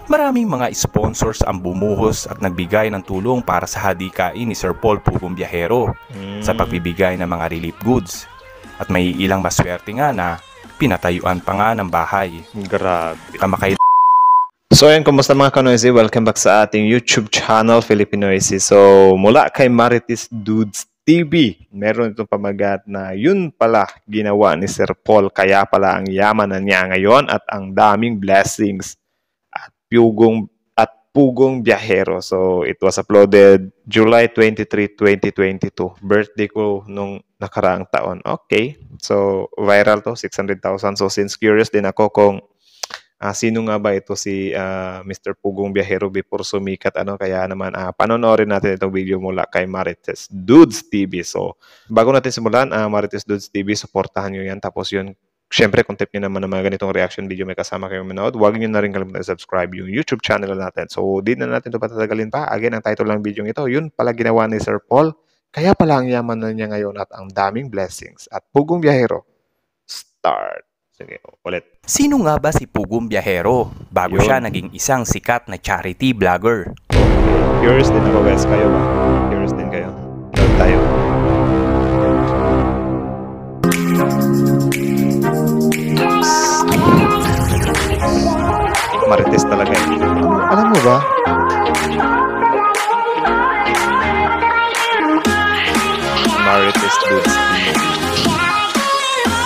Maraming mga sponsors ang bumuhos at nagbigay ng tulong para sa hadikain ni Sir Paul Pugong Biyahero sa pagbibigay ng mga relief goods. At may ilang maswerte nga na pinatayuan pa nga ng bahay. Grabe. Kamakay. So ayan, kumusta mga kanoisy? Welcome back sa ating YouTube channel, Filipinoisy. So mula kay Marites Dudes TV, meron itong pamagat na yun pala ginawa ni Sir Paul. Kaya pala ang yaman na niya ngayon at ang daming blessings at Pugong Biyahero. So it was uploaded July 23, 2022. Birthday ko nung nakaraang taon. Okay. So viral to, 600,000. So since curious din ako kung sino nga ba ito si Mr. Pugong Biyahero before sumikat, kaya naman panonoorin natin itong video mula kay Marites Dudes TV. So bago natin simulan, Marites Dudes TV, supportahan nyo yan. Tapos yun, syempre kung tip nyo naman ng mga ganitong reaction video may kasama kayong manood, huwag nyo na rin kalimutan subscribe yung YouTube channel natin. So di na natin ito patatagalin pa. Again, ang title ng video ito, yun pala ginawa ni Sir Paul. Kaya pala ang yaman na niya ngayon at ang daming blessings. At Pugong Biyahero, start. Sige, ulit. Sino nga ba si Pugong Biyahero bago siya naging isang sikat na charity vlogger? Curious din ako guys, kayo ba? Curious din kayo. Doon tayo. Marites talaga eh. Alam mo ba? Marites Dudes.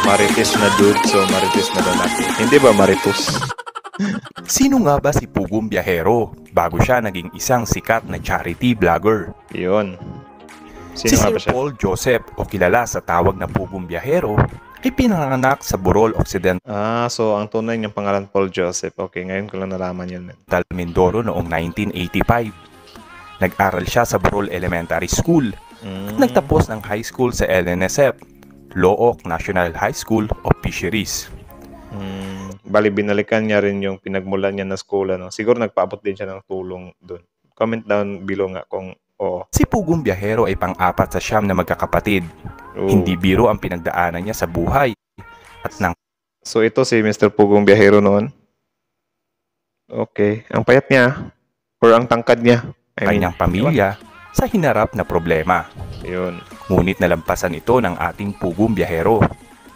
Marites na dude, so Marites na lalaki. Hindi ba Maritus? Sino nga ba si Pugong Biyahero bago siya naging isang sikat na charity vlogger? Yun. Si Sir Paul Joseph o kilala sa tawag na Pugong Biyahero ay pinanganak sa Bohol Occidental. So ang tunay niyang pangalan Paul Joseph. Okay, ngayon ko lang nalaman yun. Mindoro noong 1985. Nag-aral siya sa Bohol Elementary School at nagtapos ng high school sa LNSF. Looc National High School of Fisheries. Bali, binalikan niya rin yung pinagmulan niya na school. Siguro nagpaabot din siya ng tulong doon. Comment down below nga kung oo. Si Pugong Biyahero ay pang-apat sa 9 na magkakapatid. Hindi biro ang pinagdaanan niya sa buhay. So ito si Mr. Pugong Biyahero noon. Okay. Ang payat niya or ang tangkad niya. Kanyang pamilya sa hinarap na problema. Yun. Ngunit nalampasan ito ng ating Pugong Biyahero.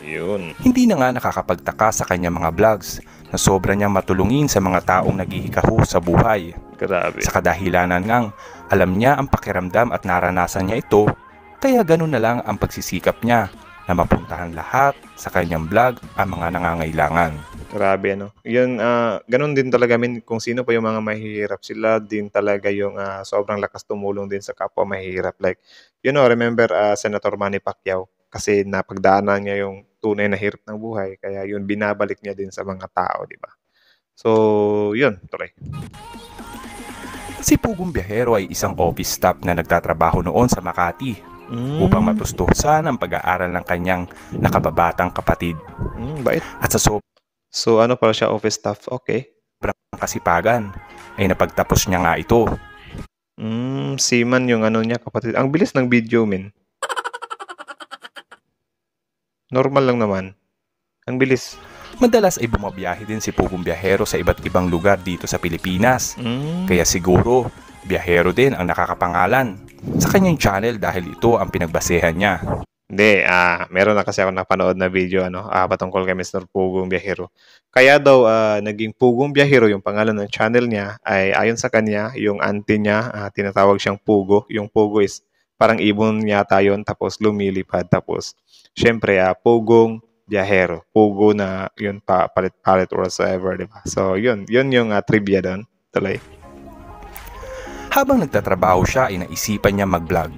Yun. Hindi na nga nakakapagtaka sa kanyang mga vlogs na sobra niyang matulungin sa mga taong naghihikahu sa buhay. Grabe. Sa kadahilanan ngang alam niya ang pakiramdam at naranasan niya ito, kaya ganun na lang ang pagsisikap niya na mapuntahan lahat sa kanyang vlog ang mga nangangailangan. Grabe, Yun, ganun din talaga, kung sino pa yung mga mahihirap, sila din talaga yung sobrang lakas tumulong din sa kapwa mahihirap. Like, remember Senator Manny Pacquiao, kasi napagdaanan niya yung tunay na hirap ng buhay, kaya yun, binabalik niya din sa mga tao, di ba? So, yun, tuloy. Si Pugong Biyahero ay isang office staff na nagtatrabaho noon sa Makati upang matustusan ang pag-aaral ng kanyang nakababatang kapatid. Bait. At sa So, pala siya, office staff? Okay. sobrang kasipagan ay napagtapos niya nga ito. Seaman yung niya, kapatid. Ang bilis ng video, min. Normal lang naman. Ang bilis. Madalas ay bumabiyahe din si Pugong Biyahero sa iba't ibang lugar dito sa Pilipinas. Kaya siguro, Biyahero din ang nakakapangalan sa kanyang channel dahil ito ang pinagbasehan niya. Hindi, meron na kasi ako napanood na video patungkol kay Mr. Pugong Biyahero. Kaya daw naging Pugong Biyahero yung pangalan ng channel niya ay ayon sa kanya, yung auntie niya, tinatawag siyang Pugo. Yung Pugo is parang ibon yata yun, tapos lumilipad. Tapos, syempre, Pugong Biyahero. Pugo na yun palit-palit or whatsoever, diba? So, yun yung trivia doon. Tuloy. Habang nagtatrabaho siya ay naisipan niya mag-vlog.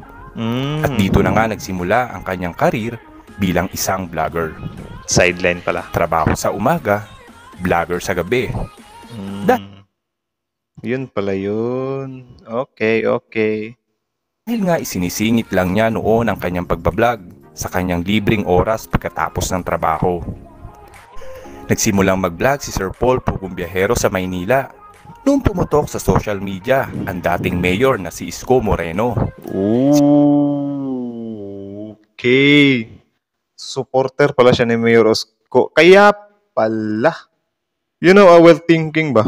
At dito na nga nagsimula ang kanyang karir bilang isang vlogger. Sideline pala. Trabaho sa umaga, vlogger sa gabi. Yun pala yun. Okay. Dahil nga isinisingit lang niya noon ang kanyang pagbablog sa kanyang libreng oras pagkatapos ng trabaho. Nagsimulang mag-vlog si Sir Paul Pugong Biyahero sa Maynila noong pumutok sa social media ang dating mayor na si Isko Moreno. Okay. Supporter pala siya ni Mayor Isko. Kaya pala. Well thinking ba?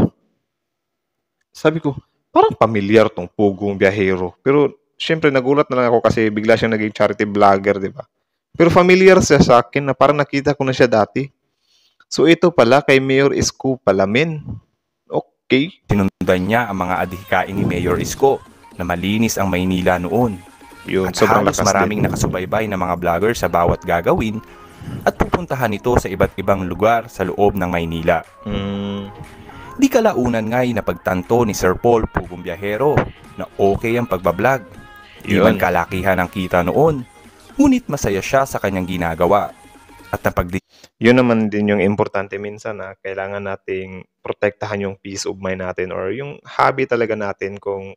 Sabi ko, parang pamilyar tong Pugong Biyahero. Pero syempre nagulat na lang ako kasi bigla siyang naging charity vlogger, di ba? Pero familiar siya sa akin na parang nakita ko na siya dati. So ito pala kay Mayor Isko pala, men. Okay. Sinundan niya ang mga adhikain ni Mayor Isko na malinis ang Maynila noon. Yun, At sobrang halos lakas maraming din. nakasubaybay na mga vlogger sa bawat gagawin at pupuntahan ito sa iba't ibang lugar sa loob ng Maynila. Di kalaunan nga'y napagtanto ni Sir Paul Pugong Biyahero na okay ang pagbablog. Di Yun. man kalakihan ang kita noon, ngunit masaya siya sa kanyang ginagawa. At Yun naman din yung importante minsan na kailangan nating protektahan yung peace of mind natin or yung hobby talaga natin kung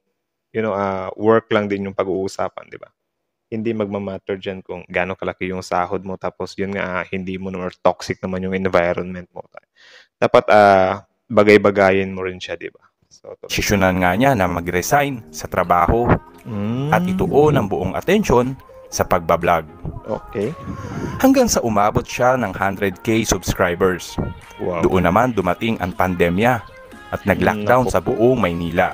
work lang din yung pag-uusapan, di ba? Hindi magmamatter dyan kung gaano kalaki yung sahod mo tapos yun nga hindi mo naman or toxic naman yung environment mo. Dapat bagay-bagayin mo rin siya, di ba? So, desisyonan nga niya na mag-resign sa trabaho at ituon ang buong atensyon sa pagbablog. Okay. Hanggang sa umabot siya ng 100k subscribers. Wow. Doon naman dumating ang pandemya at nag-lockdown sa buong Maynila.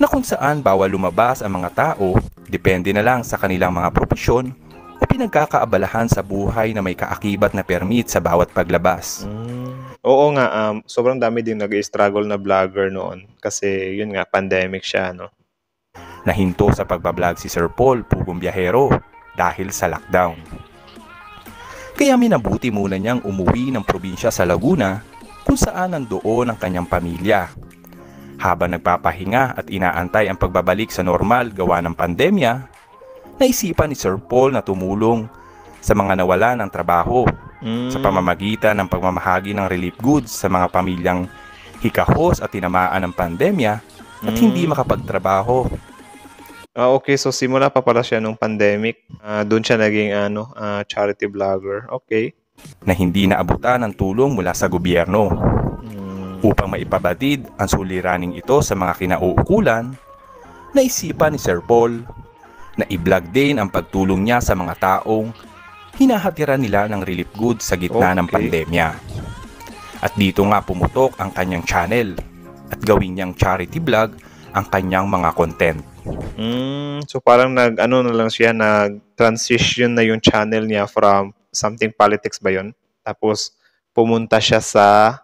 Na kung saan bawal lumabas ang mga tao, depende na lang sa kanilang mga propesyon o pinagkakaabalahan sa buhay na may kaakibat na permit sa bawat paglabas. Oo nga, sobrang dami din nag-struggle na vlogger noon kasi yun nga, pandemic siya, no? Nahinto sa pagbablog si Sir Paul Pugong Biyahero dahil sa lockdown. Kaya minabuti muna niyang umuwi ng probinsya sa Laguna kung saan nandoon ang kanyang pamilya. Habang nagpapahinga at inaantay ang pagbabalik sa normal gawa ng pandemya, naisipan ni Sir Paul na tumulong sa mga nawala ng trabaho sa pamamagitan ng pagmamahagi ng relief goods sa mga pamilyang hikahos at tinamaan ng pandemya at hindi makapagtrabaho. Okay, so simula pa pala siya nung pandemic. Doon siya naging charity vlogger. Okay. Na hindi naabutan ng tulong mula sa gobyerno. Upang maipabatid ang suliraning ito sa mga kinauukulan, naisipan ni Sir Paul na i-vlog din ang pagtulong niya sa mga taong hinahatiran nila ng relief goods sa gitna ng pandemya. At dito nga pumutok ang kanyang channel at gawin niyang charity vlog ang kanyang mga content. So parang nag-transition na yung channel niya from something politics ba yun? Tapos pumunta siya sa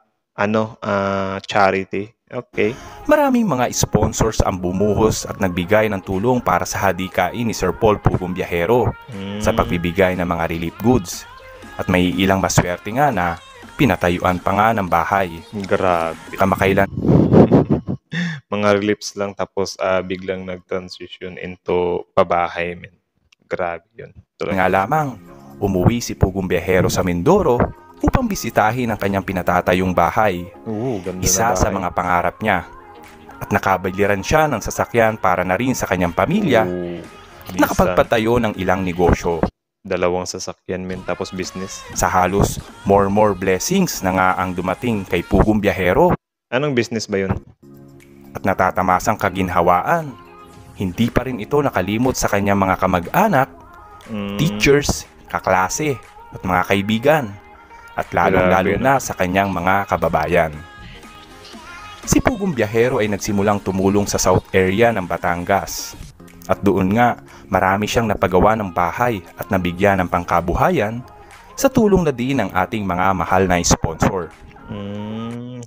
charity. Okay. Maraming mga sponsors ang bumuhos at nagbigay ng tulong para sa hadikain ni Sir Paul Pugong Biyahero sa pagbibigay ng mga relief goods. At may ilang maswerte nga na pinatayuan pa nga ng bahay. Grabe. Kamakailan mga reliefs lang tapos biglang nag-transition into pabahay, men. Grabe yun. nga lamang, umuwi si Pugong Biyahero sa Mindoro upang bisitahin ang kanyang pinatatayong bahay. Ganda Isa na sa bahay. mga pangarap niya. At nakabiliran siya ng sasakyan para na rin sa kanyang pamilya at nakapagpatayo ng ilang negosyo. 2 sasakyan, men, tapos business. Sa halos more blessings na nga ang dumating kay Pugong Biyahero Anong business ba yun? at natatamasang kaginhawaan. Hindi pa rin ito nakalimot sa kanyang mga kamag-anak, teachers, kaklase at mga kaibigan at lalong-lalo na sa kanyang mga kababayan. Si Pugong Biyahero ay nagsimulang tumulong sa South area ng Batangas at doon nga marami siyang napagawa ng bahay at nabigyan ng pangkabuhayan sa tulong na din ng ating mga mahal na sponsor.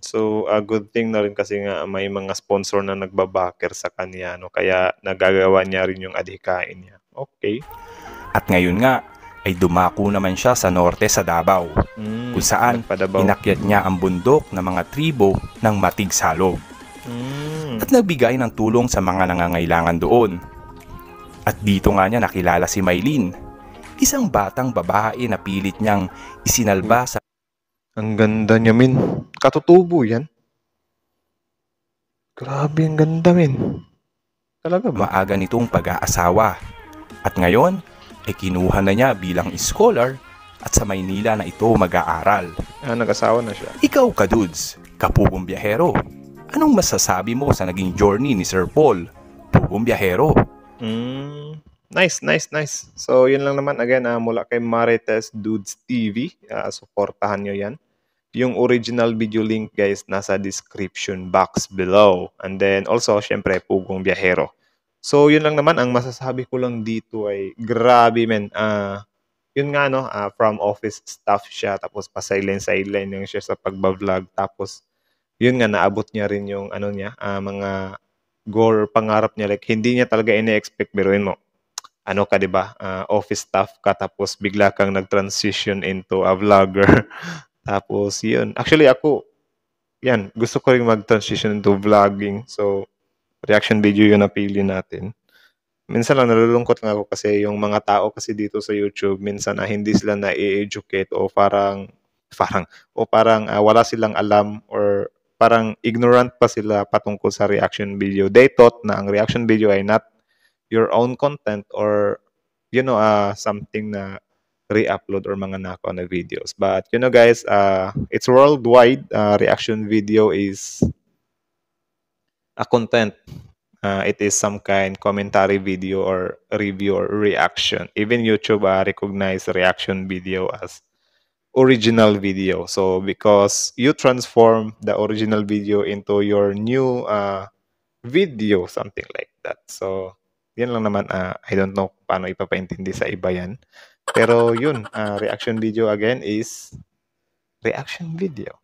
So, a good thing na rin kasi nga may mga sponsor na nagbabacker sa kanya, no? Kaya nagagawa niya rin yung adhikain niya. Okay. At ngayon nga ay dumako naman siya sa norte sa Davao, kung saan inakyat niya ang bundok ng mga tribo ng Matigsalog at nagbigay ng tulong sa mga nangangailangan doon. At dito nga niya nakilala si Maylin, isang batang babae na pilit niyang isinalba sa Ang ganda niya, min. Katutubo yan. Grabe, ang ganda, min. Talaga ba? maaga nitong pag-aasawa. At ngayon ay kinuha na niya bilang scholar at sa Maynila na ito mag-aaral. Nag-asawa na siya. Ikaw, Kadudes, Kapugong Biyahero, anong masasabi mo sa naging journey ni Sir Paul Pugong Biyahero? Nice. So, yun lang naman. Again, mula kay Marites Dudes TV. Supportahan nyo yan. yung original video link guys nasa description box below. And then also syempre Pugong Biyahero. So yun lang naman ang masasabi ko lang dito ay grabe men. Yun nga no, from office staff siya tapos pa-sideline yung siya sa pagba-vlog tapos yun nga naabot niya rin yung ano niya, mga goal pangarap niya like hindi niya talaga ini-expect biruin mo. Ano ka 'di ba? Office staff ka tapos bigla kang nag-transition into a vlogger. Tapos yun. Actually ako, yan, gusto ko rin mag-transition into vlogging. So, reaction video yung napili natin. Minsan lang nalulungkot lang ako kasi yung mga tao kasi dito sa YouTube, minsan hindi sila na-educate o parang wala silang alam or parang ignorant pa sila patungkol sa reaction video. They thought na ang reaction video ay not your own content or something na re-upload or mga nako na videos. But guys, it's worldwide. Reaction video is a content. It is some kind commentary video or review or reaction. Even YouTube recognize reaction video as original video. So because you transform the original video into your new video, something like that. So yan lang naman. I don't know paano ipapaintindi sa iba yan. Pero yun, reaction video again is reaction video.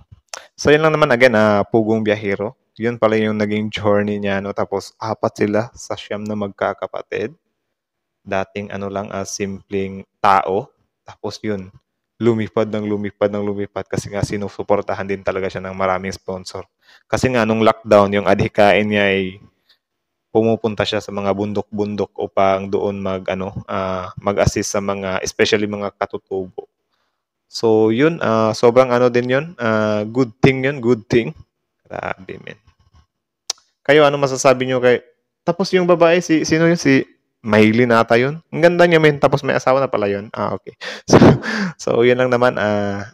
So yun lang naman again, Pugong Biyahero. Yun pala yung naging journey niya. No? Tapos apat sila sa siyam na magkakapatid. Dating simpleng tao. Tapos yun, lumipad kasi nga sinusuportahan din talaga siya ng maraming sponsor. Kasi nga nung lockdown, yung adhikain niya ay pumupunta siya sa mga bundok-bundok upang doon mag-assist sa mga, especially mga katutubo. So yun, sobrang din yun. Good thing yun, good thing. Grabe men. Kayo, ano masasabi nyo kay... Tapos yung babae, sino yun? Si Maylin ata yun. Ang ganda niya men, tapos may asawa na pala yun. Okay. So yun lang naman.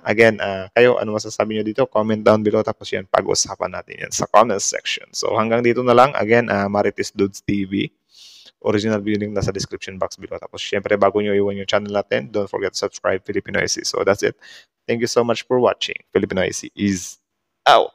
Again, kayo, ano masasabi nyo dito? Comment down below, tapos yan, pag-usapan natin yan sa comment section. So hanggang dito na lang. Again, Marites Dudes TV. Original video link nasa description box below. Tapos syempre, bago nyo iwan yung channel natin, don't forget to subscribe, Filipino IC. So that's it. Thank you so much for watching. Filipino IC is out.